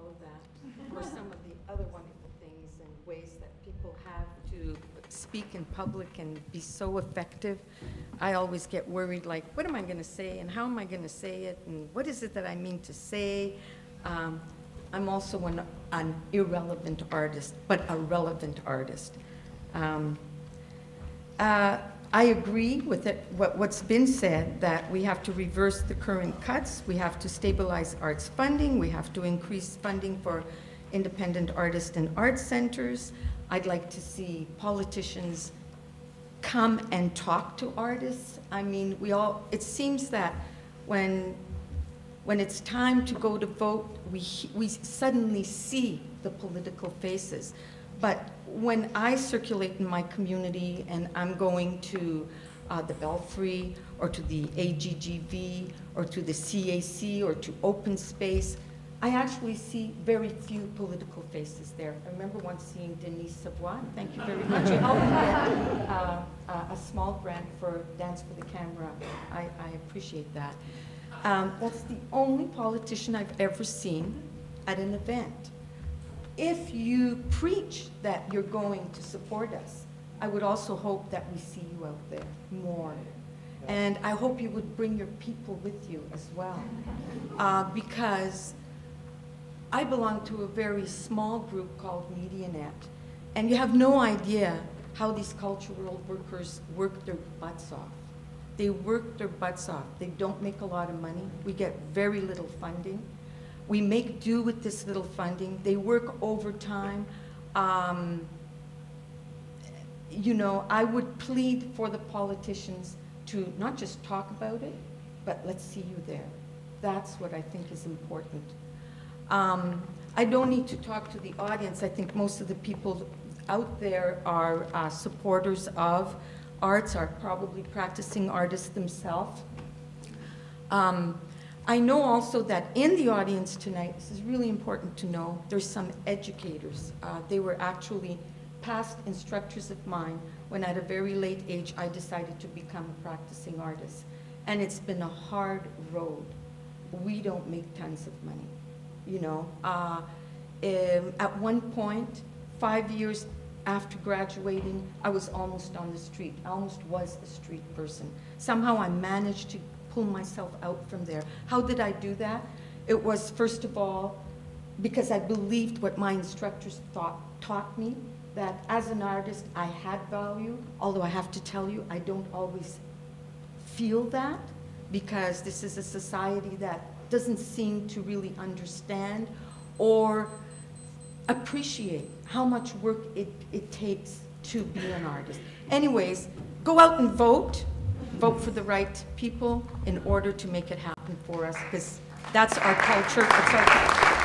all of that, or some of the other wonderful things and ways that people have to speak in public and be so effective. I always get worried, like, what am I going to say, and how am I going to say it, and what is it that I mean to say? I'm also an irrelevant artist, but a relevant artist. I agree with what's been said, that we have to reverse the current cuts, we have to stabilize arts funding, we have to increase funding for independent artists and art centers. I'd like to see politicians come and talk to artists. I mean, it seems that when it's time to go to vote, we suddenly see the political faces. But when I circulate in my community and I'm going to the Belfry or to the AGGV or to the CAC or to open space, I actually see very few political faces there. I remember once seeing Denise Savoy. Thank you very much. She helped me get a small grant for Dance for the Camera. I appreciate that. That's the only politician I've ever seen at an event. If you preach that you're going to support us, I would also hope that we see you out there more. And I hope you would bring your people with you as well. Because I belong to a very small group called MediaNet, and you have no idea how these cultural workers work their butts off. They work their butts off. They don't make a lot of money. We get very little funding. We make do with this little funding. They work overtime. You know, I would plead for the politicians to not just talk about it, but let's see you there. That's what I think is important. I don't need to talk to the audience. I think most of the people out there are supporters of arts, are probably practicing artists themselves. I know also that in the audience tonight, this is really important to know, there's some educators. They were actually past instructors of mine when at a very late age I decided to become a practicing artist. And it's been a hard road. We don't make tons of money, you know. At one point, 5 years after graduating, I was almost on the street. I almost was a street person. Somehow I managed to pull myself out from there. How did I do that? It was, first of all, because I believed what my instructors taught me, that as an artist I had value, although I have to tell you, I don't always feel that, because this is a society that doesn't seem to really understand or appreciate how much work it takes to be an artist. Anyways, go out and vote. Vote for the right people in order to make it happen for us, because that's our culture. It's our culture.